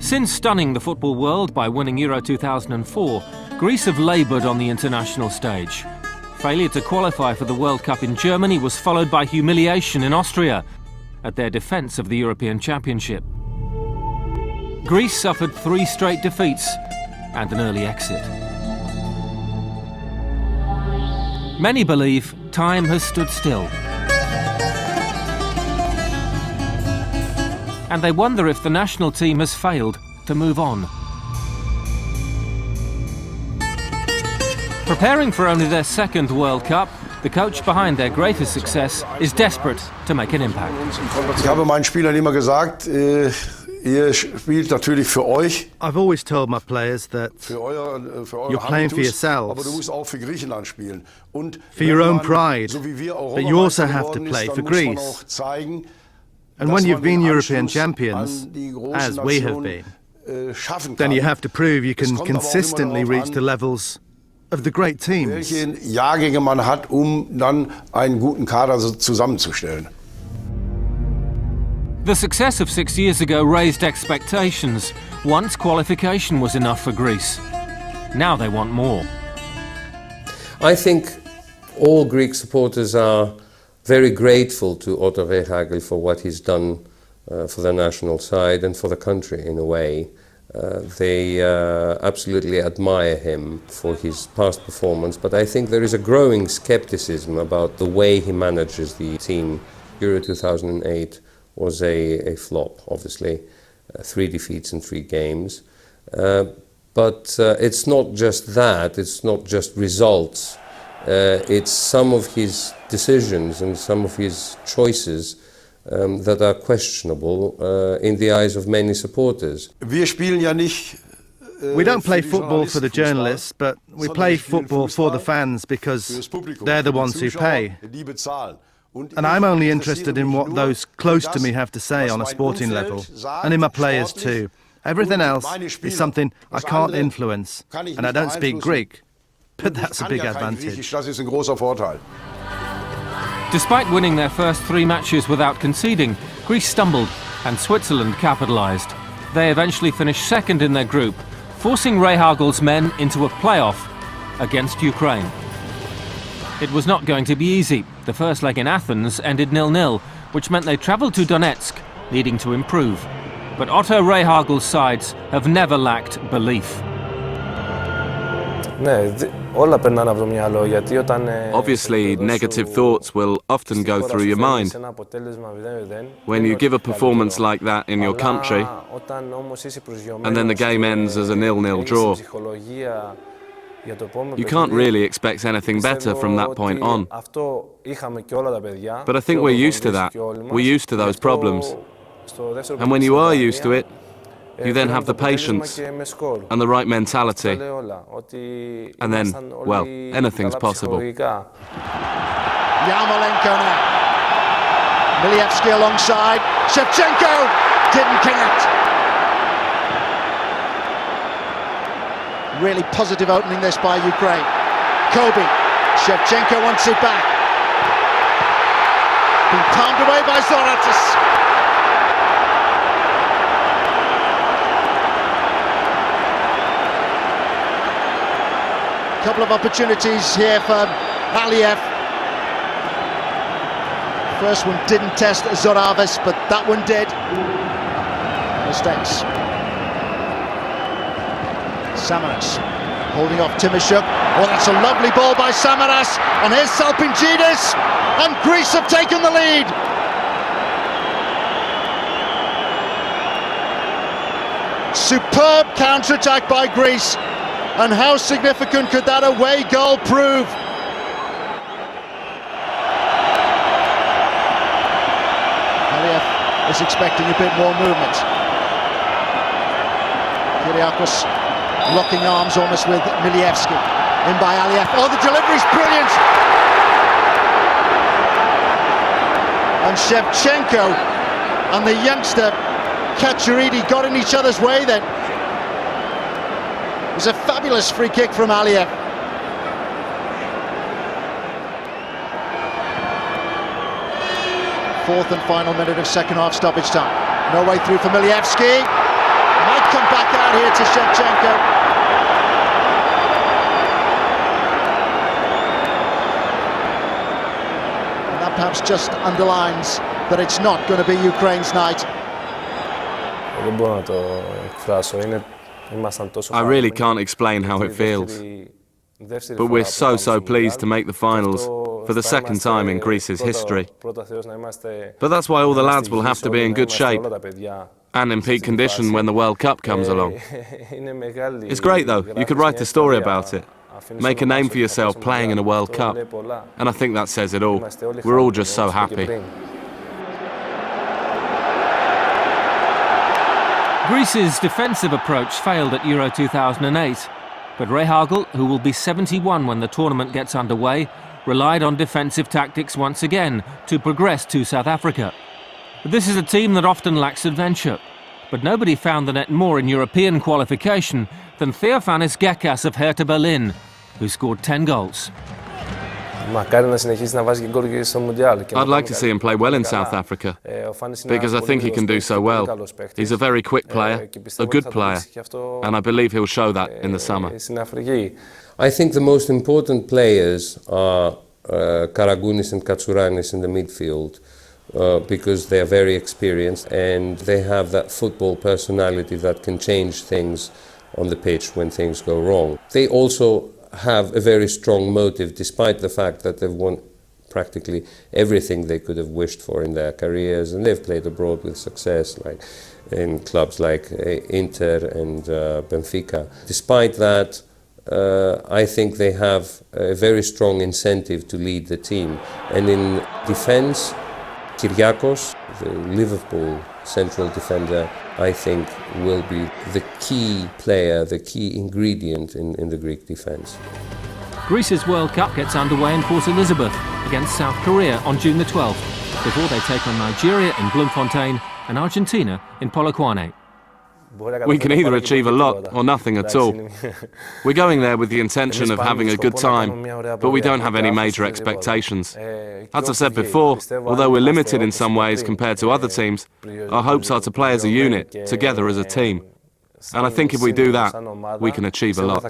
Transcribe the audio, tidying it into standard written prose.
Since stunning the football world by winning Euro 2004, Greece have laboured on the international stage. Failure to qualify for the World Cup in Germany was followed by humiliation in Austria at their defence of the European Championship. Greece suffered 3 straight defeats and an early exit. Many believe time has stood still. And they wonder if the national team has failed to move on. Preparing for only their 2nd World Cup, the coach behind their greatest success is desperate to make an impact. Ich habe meinen Spielern immer gesagt, ihr spielt natürlich für euch. I've always told my players that you're playing for yourselves, aber du musst auch für Griechenland spielen. Und for your own pride, so wie wir but you also have to play for Greece. And when you've been European champions, as we have been, then you have to prove you can consistently reach the levels of the great teams. Welche Jahrgänge man hat, dann einen guten Kader zusammenzustellen. The success of 6 years ago raised expectations. Once qualification was enough for Greece. Now they want more. I think all Greek supporters are very grateful to Otto Rehhagel for what he's done for the national side and for the country in a way. They absolutely admire him for his past performance, but I think there is a growing skepticism about the way he manages the team. Euro 2008 was a flop, obviously. 3 defeats in 3 games. But it's not just that, it's not just results. It's some of his decisions and some of his choices that are questionable in the eyes of many supporters. Wir spielen ja nicht. We don't play football for the journalists, but we play football for the fans because they're the ones who pay. And I'm only interested in what those close to me have to say on a sporting level, and in my players too. Everything else is something I can't influence, and I don't speak Greek, but that's a big advantage. Das ist ein großer Vorteil. Despite winning their first 3 matches without conceding, Greece stumbled and Switzerland capitalised. They eventually finished 2nd in their group, forcing Rehhagel's men into a playoff against Ukraine. It was not going to be easy. The first leg in Athens ended 0-0, which meant they travelled to Donetsk, needing to improve. But Otto Rehhagel's sides have never lacked belief. Obviously, negative thoughts will often go through your mind. When you give a performance like that in your country, and then the game ends as a 0-0 draw, you can't really expect anything better from that point on. But I think we're used to that. We're used to those problems. And when you are used to it, you then have the patience and the right mentality. And then, well, anything's possible. Yarmolenko now. Milievski alongside. Shevchenko didn't connect. Really positive opening this by Ukraine. Kobe. Shevchenko wants it back. Being palmed away by Zoratis. Couple of opportunities here for Aliev. First one didn't test Zoravis, but that one did. Mistakes. Samaras holding off Timoshuk. Oh, that's a lovely ball by Samaras. And here's Salpingidis. And Greece have taken the lead. Superb counter-attack by Greece. And how significant could that away goal prove? Aliev is expecting a bit more movement. Kyriakos locking arms almost with Milievski. In by Aliev. Oh, the delivery's brilliant! And Shevchenko and the youngster Kachuridi got in each other's way then. It was a fabulous free kick from Aliev. Fourth and final minute of second half stoppage time. No way through for Milievski. Might come back out here to Shevchenko. And that perhaps just underlines that it's not going to be Ukraine's night. I really can't explain how it feels. But we're so pleased to make the finals for the second time in Greece's history. But that's why all the lads will have to be in good shape and in peak condition when the World Cup comes along. It's great though, you could write a story about it. Make a name for yourself playing in a World Cup. And I think that says it all. We're all just so happy. Greece's defensive approach failed at Euro 2008. But Rehagel, who will be 71 when the tournament gets underway, relied on defensive tactics once again to progress to South Africa. This is a team that often lacks adventure. But nobody found the net more in European qualification than Theofanis Gekas of Hertha Berlin, who scored 10 goals. I'd like to see him play well in South Africa, because I think he can do so well. He's a very quick player, a good player, and I believe he'll show that in the summer. I think the most important players are Karagounis and Katsouranis in the midfield, because they are very experienced and they have that football personality that can change things on the pitch when things go wrong. They also have a very strong motive, despite the fact that they've won practically everything they could have wished for in their careers, and they've played abroad with success, like in clubs like Inter and Benfica. Despite that, I think they have a very strong incentive to lead the team. And in defence, Kyriakos, the Liverpool central defender, I think will be the key player, the key ingredient in the Greek defence. Greece's World Cup gets underway in Port Elizabeth against South Korea on June the 12th, before they take on Nigeria in Bloemfontein and Argentina in Polokwane. We can either achieve a lot or nothing at all. We're going there with the intention of having a good time, but we don't have any major expectations. As I've said before, although we're limited in some ways compared to other teams, our hopes are to play as a unit, together as a team. And I think if we do that, we can achieve a lot.